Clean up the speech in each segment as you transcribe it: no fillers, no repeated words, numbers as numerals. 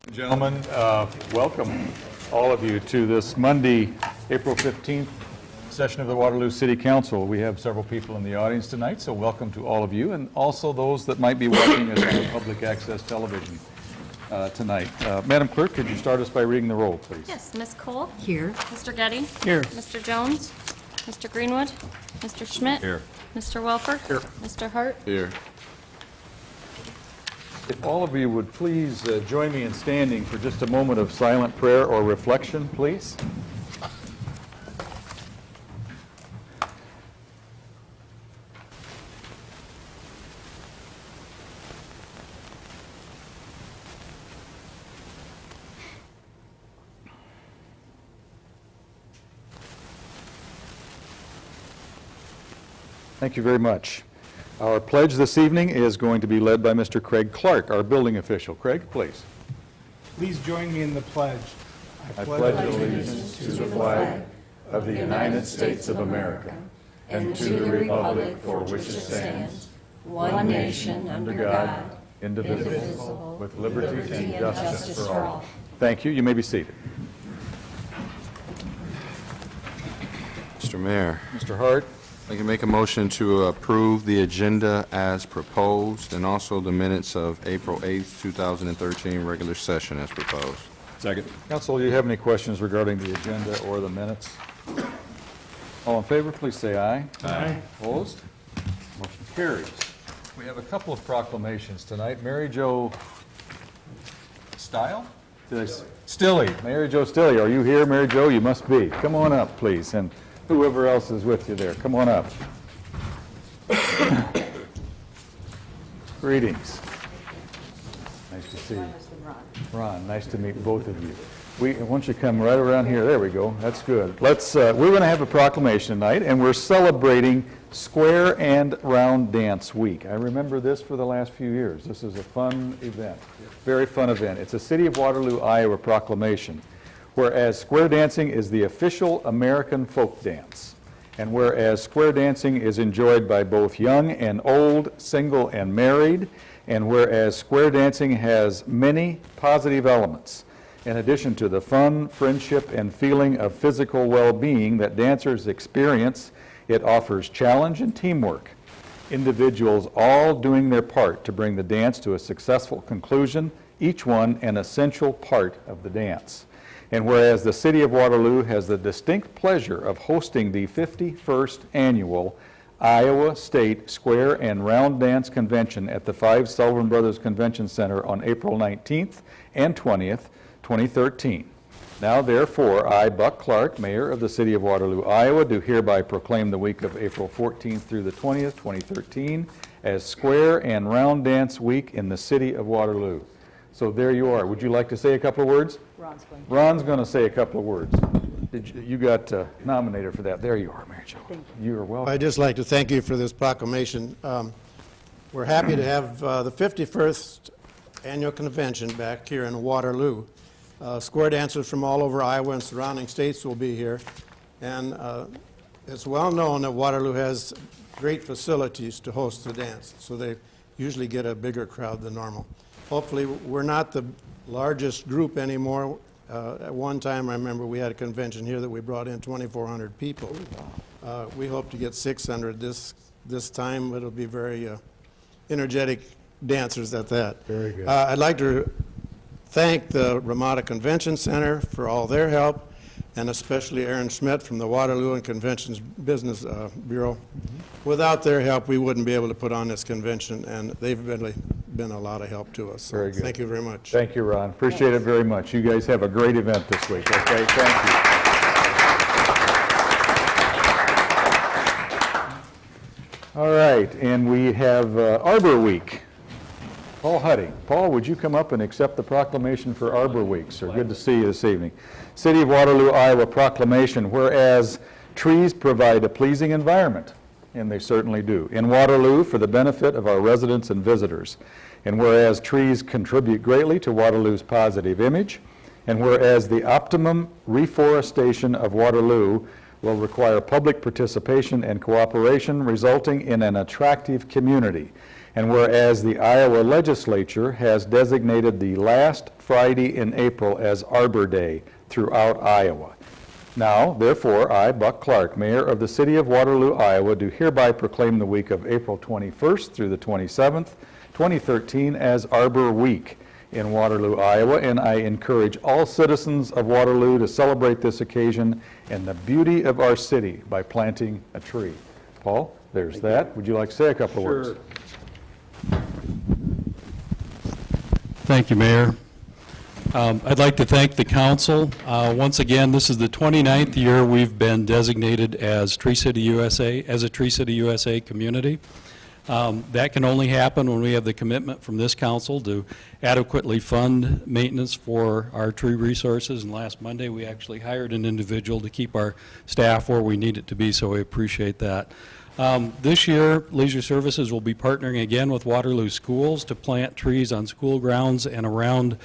Gentlemen, welcome all of you to this Monday, April 15th session of the Waterloo City Council. We have several people in the audience tonight, so welcome to all of you, and also those that might be watching us on public access television tonight. Madam Clerk, could you start us by reading the roll, please? Yes, Ms. Cole. Here. Mr. Getty. Here. Mr. Jones. Mr. Greenwood. Mr. Schmidt. Here. Mr. Welper. Here. Mr. Hart. Here. If all of you would please join me in standing for just a moment of silent prayer or reflection, please. Thank you very much. Our pledge this evening is going to be led by Mr. Craig Clark, our building official. Craig, please. Please join me in the pledge. I pledge allegiance to the flag of the United States of America and to the republic for which it stands, one nation, under God, indivisible, with liberty and justice for all. Thank you. You may be seated. Mr. Mayor, Mr. Hart. I can make a motion to approve the agenda as proposed and also the minutes of April 8th, 2013 regular session as proposed. Second. Council, do you have any questions regarding the agenda or the minutes? All in favor, please say aye. Aye. Opposed? Motion carries. We have a couple of proclamations tonight. Mary Jo Stile? Stilley. Mary Jo Stilley. Are you here, Mary Jo? You must be. Come on up, please. And whoever else is with you there, come on up. Greetings. Nice to see you. Ron, nice to meet both of you. Why don't you come right around here? There we go. That's good. We're going to have a proclamation tonight, and we're celebrating Square and Round Dance Week. I remember this for the last few years. This is a fun event, very fun event. It's a City of Waterloo, Iowa proclamation. Whereas square dancing is the official American folk dance, and whereas square dancing is enjoyed by both young and old, single and married, and whereas square dancing has many positive elements, in addition to the fun, friendship, and feeling of physical well-being that dancers experience, it offers challenge and teamwork. Individuals all doing their part to bring the dance to a successful conclusion, each one an essential part of the dance. And whereas the City of Waterloo has the distinct pleasure of hosting the 51st Annual Iowa State Square and Round Dance Convention at the 5 Sullivan Brothers Convention Center on April 19th and 20th, 2013. Now, therefore, I, Buck Clark, Mayor of the City of Waterloo, Iowa, do hereby proclaim the week of April 14th through the 20th, 2013, as Square and Round Dance Week in the City of Waterloo. So there you are. Would you like to say a couple of words? Ron's going to say a couple of words. You got nominated for that. There you are, Mary Jo. Thank you. You are welcome. I'd just like to thank you for this proclamation. We're happy to have the 51st Annual Convention back here in Waterloo. Square dancers from all over Iowa and surrounding states will be here. And it's well known that Waterloo has great facilities to host the dance, so they usually get a bigger crowd than normal. Hopefully, we're not the largest group anymore. At one time, I remember we had a convention here that we brought in 2,400 people. We hope to get 600 this time. It'll be very energetic dancers at that. Very good. I'd like to thank the Ramada Convention Center for all their help, and especially Aaron Schmidt from the Waterloo and Conventions Business Bureau. Without their help, we wouldn't be able to put on this convention, and they've really been a lot of help to us. So very good. Thank you very much. Thank you, Ron. Appreciate it very much. You guys have a great event this week. Okay, thank you. All right, and we have Arbor Week. Paul Huddy. Paul, would you come up and accept the proclamation for Arbor Week, sir? Good to see you this evening. City of Waterloo, Iowa proclamation. Whereas trees provide a pleasing environment, and they certainly do, in Waterloo for the benefit of our residents and visitors. And whereas trees contribute greatly to Waterloo's positive image, and whereas the optimum reforestation of Waterloo will require public participation and cooperation, resulting in an attractive community. And whereas the Iowa legislature has designated the last Friday in April as Arbor Day throughout Iowa. Now, therefore, I, Buck Clark, Mayor of the City of Waterloo, Iowa, do hereby proclaim the week of April 21st through the 27th, 2013 as Arbor Week in Waterloo, Iowa, and I encourage all citizens of Waterloo to celebrate this occasion and the beauty of our city by planting a tree. Paul, there's that. Would you like to say a couple of words? Thank you, Mayor. I'd like to thank the council. Once again, this is the 29th year we've been designated as Tree City USA, as a Tree City USA community. That can only happen when we have the commitment from this council to adequately fund maintenance for our tree resources. And last Monday, we actually hired an individual to keep our staff where we need it to be, so we appreciate that. This year, Leisure Services will be partnering again with Waterloo Schools to plant trees on school grounds and around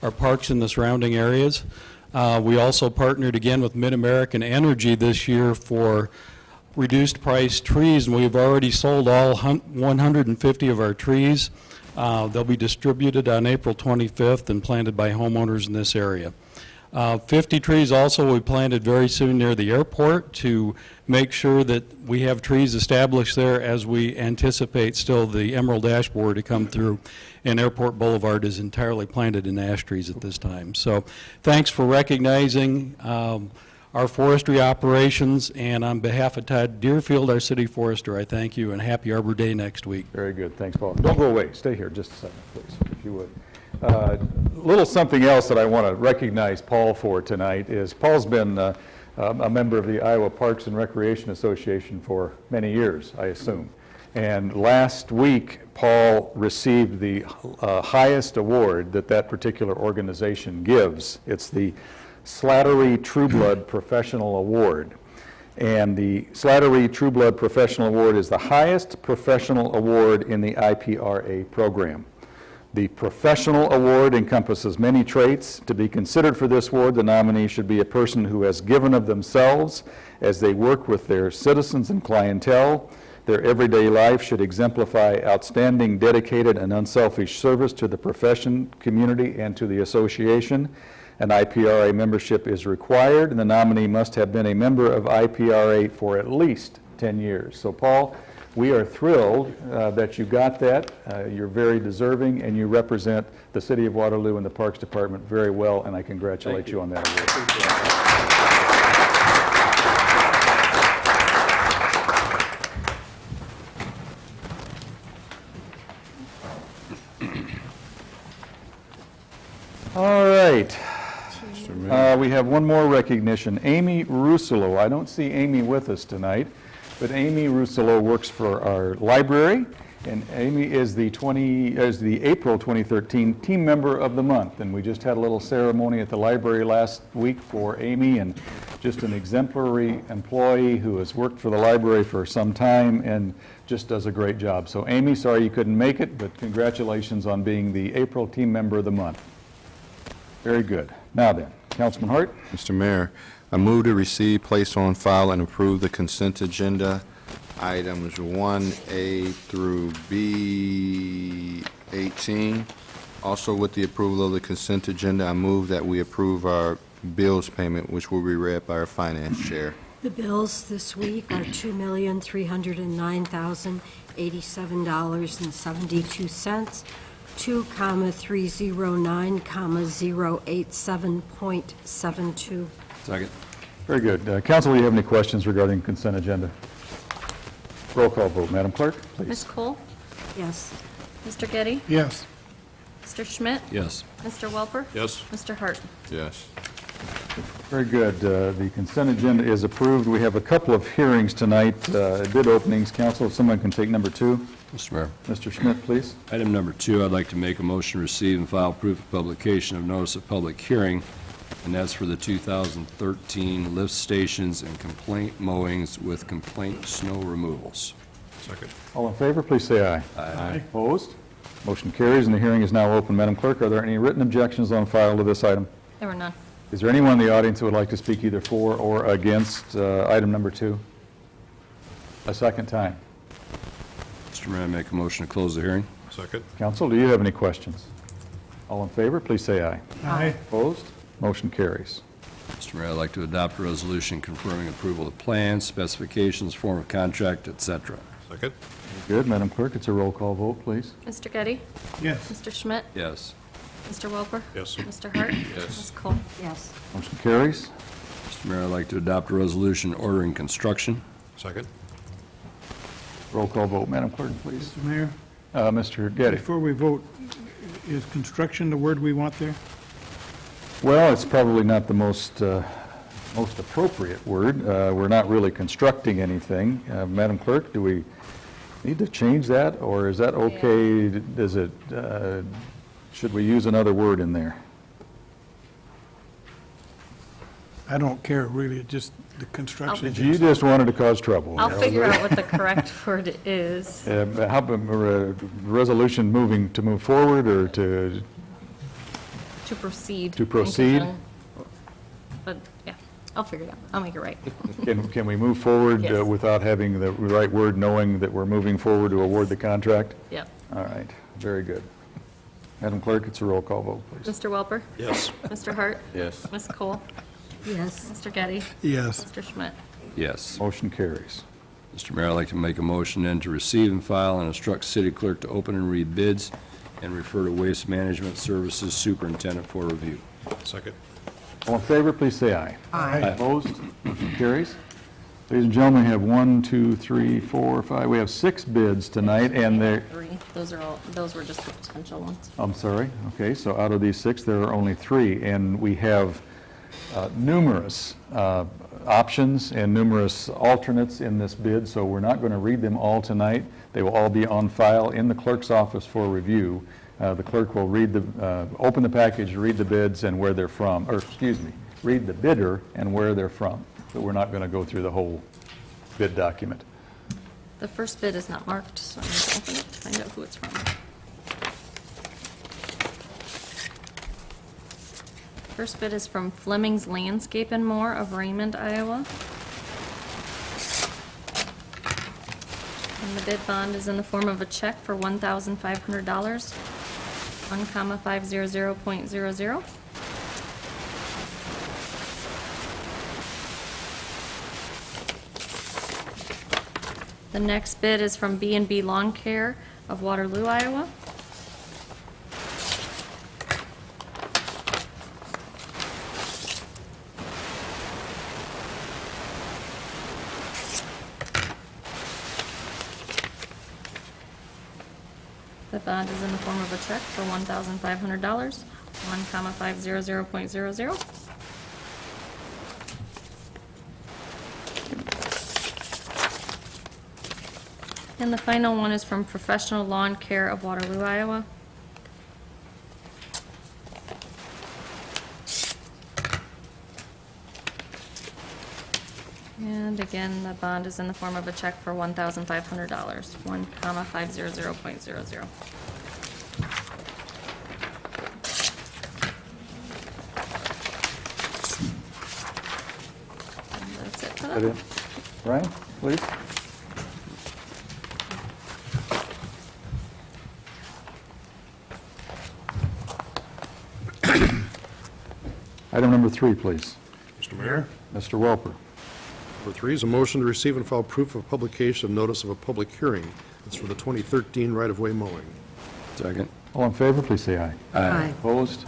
our parks in the surrounding areas. We also partnered again with Mid-American Energy this year for reduced price trees, and we've already sold all 150 of our trees. They'll be distributed on April 25th and planted by homeowners in this area. 50 trees also will be planted very soon near the airport to make sure that we have trees established there as we anticipate still the Emerald Ash Borer to come through, and Airport Boulevard is entirely planted in ash trees at this time. So thanks for recognizing our forestry operations, and on behalf of Todd Deerfield, our city forester, I thank you, and happy Arbor Day next week. Very good. Thanks, Paul. Don't go away. Stay here just a second, please, if you would. Little something else that I want to recognize Paul for tonight is Paul's been a member of the Iowa Parks and Recreation Association for many years, I assume. And last week, Paul received the highest award that particular organization gives. It's the Slattery Trueblood Professional Award. And the Slattery Trueblood Professional Award is the highest professional award in the IPRA program. The professional award encompasses many traits. To be considered for this award, the nominee should be a person who has given of themselves as they work with their citizens and clientele. Their everyday life should exemplify outstanding, dedicated, and unselfish service to the profession, community, and to the association. An IPRA membership is required, and the nominee must have been a member of IPRA for at least 10 years. So, Paul, we are thrilled that you got that. You're very deserving, and you represent the City of Waterloo and the Parks Department very well, and I congratulate you on that award. All right. We have one more recognition. Amy Russolo. I don't see Amy with us tonight, but Amy Russolo works for our library, and Amy is the April 2013 Team Member of the Month. And we just had a little ceremony at the library last week for Amy, and just an exemplary employee who has worked for the library for some time and just does a great job. So Amy, sorry you couldn't make it, but congratulations on being the April Team Member of the Month. Very good. Now then, Councilman Hart. Mr. Mayor, I move to receive, place on file, and approve the consent agenda, items 1A through B18. Also, with the approval of the consent agenda, I move that we approve our bills payment, which will be read by our finance chair. The bills this week are $2,309,087.72. 2,309,087.72. Second. Very good. Council, do you have any questions regarding consent agenda? Roll call vote. Madam Clerk, please. Ms. Cole? Yes. Mr. Getty? Yes. Mr. Schmidt? Yes. Mr. Welper? Yes. Mr. Hart? Yes. Very good. The consent agenda is approved. We have a couple of hearings tonight, bid openings. Council, if someone can take number 2. Mr. Mayor. Mr. Schmidt, please. Item number 2, I'd like to make a motion to receive and file proof of publication of notice of public hearing, and that's for the 2013 lift stations and complaint mowings with complaint snow removals. Second. All in favor, please say aye. Aye. Opposed? Motion carries, and the hearing is now open. Madam Clerk, are there any written objections on file to this item? There were none. Is there anyone in the audience who would like to speak either for or against item number 2? A second time. Mr. Mr. Mayor, I make a motion to close the hearing. Second. Council, do you have any questions? All in favor, please say aye. Aye. Opposed? Motion carries. Mr. Mayor, I'd like to adopt a resolution confirming approval of plans, specifications, form of contract, et cetera. Second. Good. Madam Clerk, it's a roll call vote, please. Mr. Getty? Yes. Mr. Schmidt? Yes. Mr. Welper? Yes. Mr. Hart? Yes. Ms. Cole? Yes. Motion carries. Mr. Mayor, I'd like to adopt a resolution ordering construction. Second. Roll call vote, Madam Clerk, please. Mr. Mayor, Mr. Getty. before we vote, is construction the word we want there? Well, it's probably not the most appropriate word. We're not really constructing anything. Madam Clerk, do we need to change that, or is that okay? Does it, should we use another word in there? I don't care really, just the construction. You just wanted to cause trouble. I'll figure out what the correct word is. How about resolution to move forward, or to, To proceed. To proceed? But, yeah, I'll figure it out. I'll make it right. can we move forward Yes. without having the right word, knowing that we're moving forward to award the contract? Yep. All right, very good. Madam Clerk, it's a roll call vote, please. Mr. Welper? Yes. Mr. Hart? Yes. Ms. Cole? Yes. Mr. Getty? Yes. Mr. Schmidt? Yes. Motion carries. Mr. Mayor, I'd like to make a motion then to receive and file and instruct city clerk to open and read bids and refer to Waste Management Services Superintendent for review. Second. All in favor, please say aye. Aye. Opposed? Motion carries. Ladies and gentlemen, we have 1, 2, 3, 4, 5, we have 6 bids tonight, and they're, 3. Those were just the potential ones. I'm sorry, okay, so out of these 6, there are only 3, and we have numerous options and numerous alternates in this bid, so we're not going to read them all tonight. They will all be on file in the clerk's office for review. The clerk will open the package, read the bids and where they're from, or excuse me, read the bidder and where they're from. So we're not going to go through the whole bid document. The first bid is not marked, so I'm going to open it to find out who it's from. First bid is from Fleming's Landscape and More of Raymond, Iowa. And the bid bond is in the form of a check for $1,500, 1,500.00. The next bid is from B&B Lawn Care of Waterloo, Iowa. The bond is in the form of a check for $1,500, 1,500.00. And the final one is from Professional Lawn Care of Waterloo, Iowa. And again, the bond is in the form of a check for $1,500, 1,500.00. And that's it for Is that that. it? Brian, please. Item number 3, please. Mr. Mayor, Mr. Welper. number 3 is a motion to receive and file proof of publication of notice of a public hearing. It's for the 2013 right-of-way mowing. Second. All in favor, please say aye. Aye. Opposed?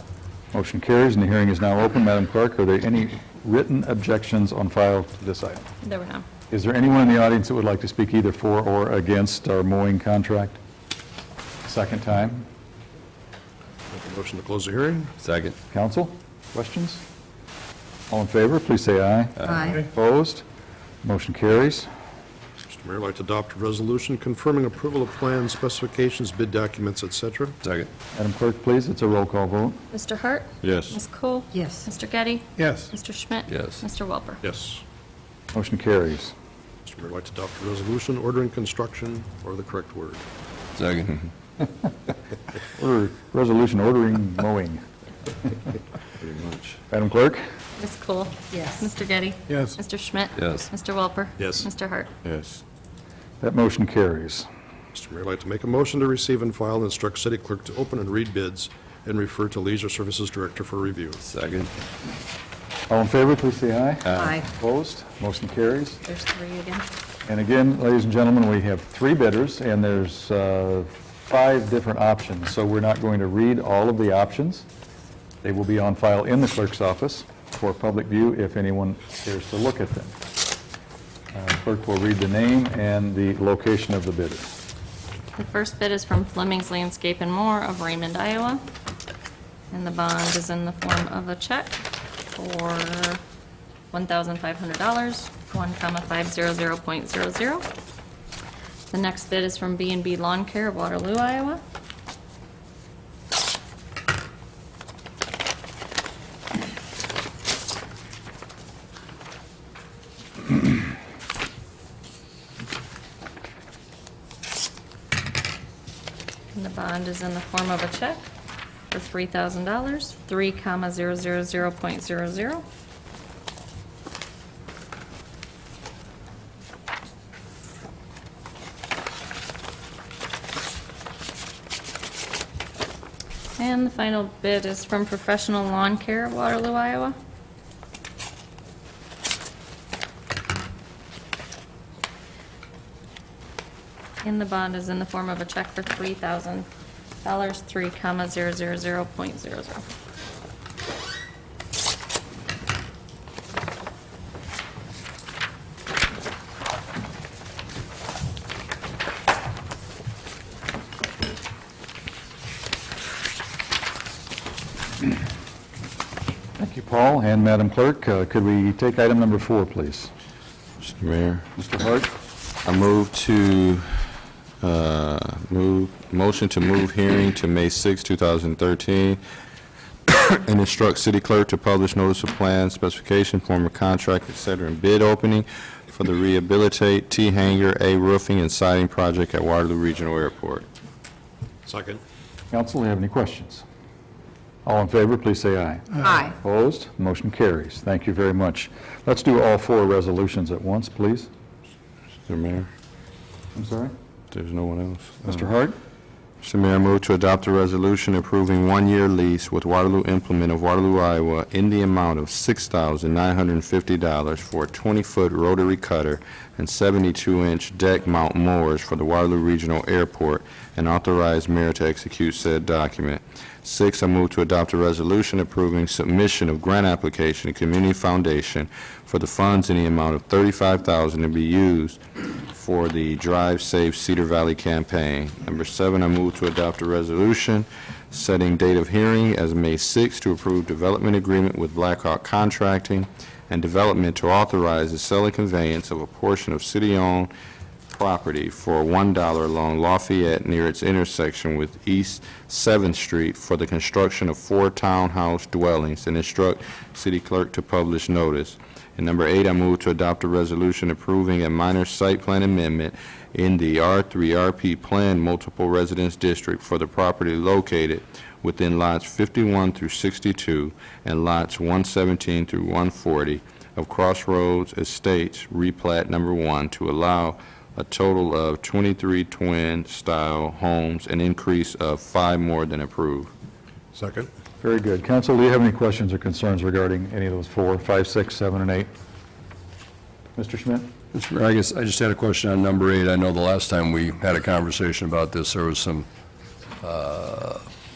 Motion carries, and the hearing is now open. Madam Clerk, are there any written objections on file to this item? There we go. Is there anyone in the audience that would like to speak either for or against our mowing contract? Second time. Make a motion to close the hearing. Second. Council, questions? All in favor, please say aye. Aye. Opposed? Motion carries. Mr. Mayor, I'd like to adopt a resolution confirming approval of plans, specifications, bid documents, et cetera. Second. Madam Clerk, please, it's a roll call vote. Mr. Hart? Yes. Ms. Cole? Yes. Mr. Getty? Yes. Mr. Schmidt? Yes. Mr. Welper? Yes. Motion carries. Mr. Mayor, I'd like to adopt a resolution ordering construction, or the correct word. Second. Resolution ordering mowing. Pretty much. Madam Clerk? Ms. Cole? Yes. Mr. Getty? Yes. Mr. Schmidt? Yes. Mr. Welper? Yes. Mr. Hart? Yes. That motion carries. Mr. Mayor, I'd like to make a motion to receive and file and instruct city clerk to open and read bids and refer to Leisure Services Director for review. Second. All in favor, please say aye. Aye. Opposed? Motion carries. There's 3 again. And again, ladies and gentlemen, we have 3 bidders, and there's 5 different options, so we're not going to read all of the options. They will be on file in the clerk's office for public view if anyone cares to look at them. Clerk will read the name and the location of the bidder. The first bid is from Fleming's Landscape and More of Raymond, Iowa. And the bond is in the form of a check for $1,500, 1,500.00. The next bid is from B&B Lawn Care of Waterloo, Iowa. And the bond is in the form of a check for $3,000, 3,000.00. And the final bid is from Professional Lawn Care of Waterloo, Iowa. And the bond is in the form of a check for $3,000, 3,000.00. Thank you, Paul. And Madam Clerk, could we take item number 4, please? Mr. Mayor, Mr. Hart? I move to, motion to move hearing to May 6, 2013, and instruct city clerk to publish notice of plan, specification, form of contract, et cetera, and bid opening for the Rehabilitate T Hangar A Roofing and Siding Project at Waterloo Regional Airport. Second. Council, do you have any questions? All in favor, please say aye. Aye. Opposed? Motion carries. Thank you very much. Let's do all 4 resolutions at once, please. Mr. Mayor, I'm sorry? there's no one else. Mr. Hart? Mr. Mayor, I move to adopt a resolution approving 1-year lease with Waterloo Implement of Waterloo, Iowa, in the amount of $6,950 for a 20-foot rotary cutter and 72-inch deck mount mowers for the Waterloo Regional Airport, and authorize mayor to execute said document. 6, I move to adopt a resolution approving submission of grant application to Community Foundation for the funds in the amount of $35,000 to be used for the Drive Safe Cedar Valley campaign. Number 7, I move to adopt a resolution setting date of hearing as May 6 to approve development agreement with Blackhawk Contracting and Development to authorize the sale and conveyance of a portion of city-owned property for $1 along Lafayette near its intersection with East 7th Street for the construction of 4 townhouse dwellings, and instruct city clerk to publish notice. And number 8, I move to adopt a resolution approving a minor site plan amendment in the R3RP Plan Multiple Residence District for the property located within lots 51 through 62 and lots 117 through 140 of Crossroads Estates replat number 1 to allow a total of 23 twin-style homes, an increase of 5 more than approved. Second. Very good. Council, do you have any questions or concerns regarding any of those 4, 5, 6, 7, and 8? Mr. Schmidt? Mr. Mayor, I guess I just had a question on number 8. I know the last time we had a conversation about this, there was some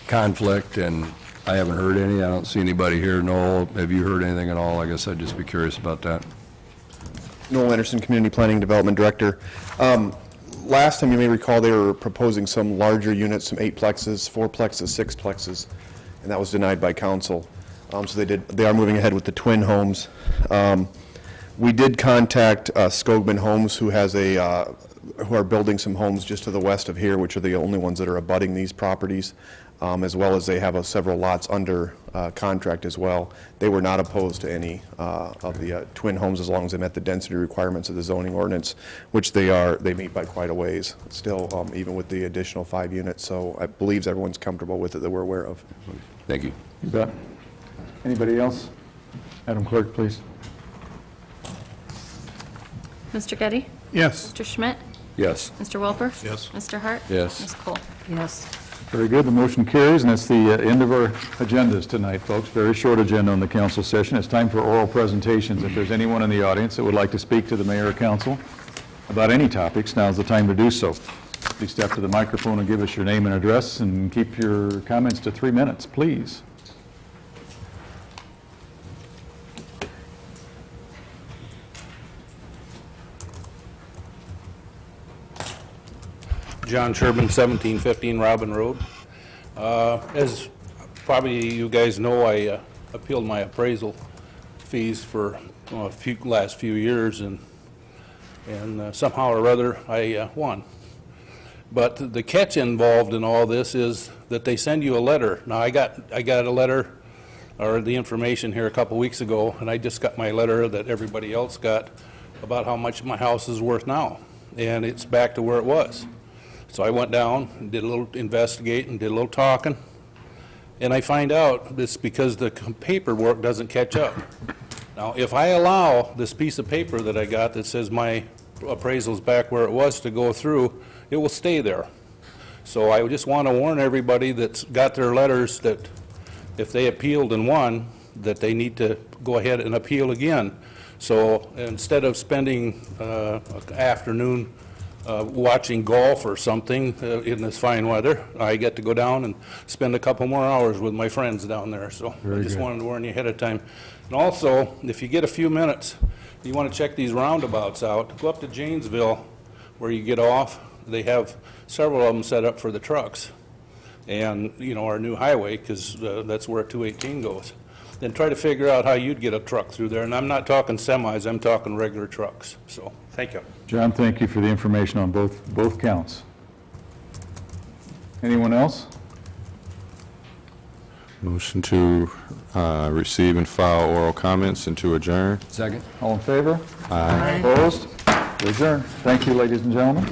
conflict, and I haven't heard any. I don't see anybody here. Noel, have you heard anything at all? I guess I'd just be curious about that. Noel Anderson, Community Planning Development Director. Last time, you may recall, they were proposing some larger units, some 8-plexes, 4-plexes, 6-plexes, and that was denied by council. So they are moving ahead with the twin homes. We did contact Skogman Homes, who are building some homes just to the west of here, which are the only ones that are abutting these properties, as well as they have several lots under contract as well. They were not opposed to any of the twin homes as long as they met the density requirements of the zoning ordinance, which they meet by quite a ways still, even with the additional 5 units. So I believe everyone's comfortable with it that we're aware of. Thank you. You bet. Anybody else? Madam Clerk, please. Mr. Getty? Yes. Mr. Schmidt? Yes. Mr. Welper? Yes. Mr. Hart? Yes. Ms. Cole? Yes. Very good, the motion carries, and that's the end of our agendas tonight, folks. Very short agenda on the council session. It's time for oral presentations. If there's anyone in the audience that would like to speak to the mayor or council about any topics, now's the time to do so. Please step to the microphone and give us your name and address, and keep your comments to 3 minutes, please. John Sherman, 1715 Robin Road. As probably you guys know, I appealed my appraisal fees for last few years, and somehow or other I won. But the catch involved in all this is that they send you a letter. Now, I got a letter, or the information here a couple weeks ago, and I just got my letter that everybody else got about how much my house is worth now, and it's back to where it was. So I went down and did a little investigating, did a little talking, and I find out it's because the paperwork doesn't catch up. Now, if I allow this piece of paper that I got that says my appraisal's back where it was to go through, it will stay there. So I just want to warn everybody that's got their letters that if they appealed and won, that they need to go ahead and appeal again. So instead of spending an afternoon watching golf or something in this fine weather, I get to go down and spend a couple more hours with my friends down there. So I just wanted to warn you ahead of time. And also, if you get a few minutes, you want to check these roundabouts out, go up to Janesville where you get off. They have several of them set up for the trucks and, you know, our new highway, because that's where 218 goes. Then try to figure out how you'd get a truck through there. And I'm not talking semis, I'm talking regular trucks. So, thank you. John, thank you for the information on both counts. Anyone else? Motion to receive and file oral comments and to adjourn. Second? All in favor? Aye. Opposed? We adjourn. Thank you, ladies and gentlemen.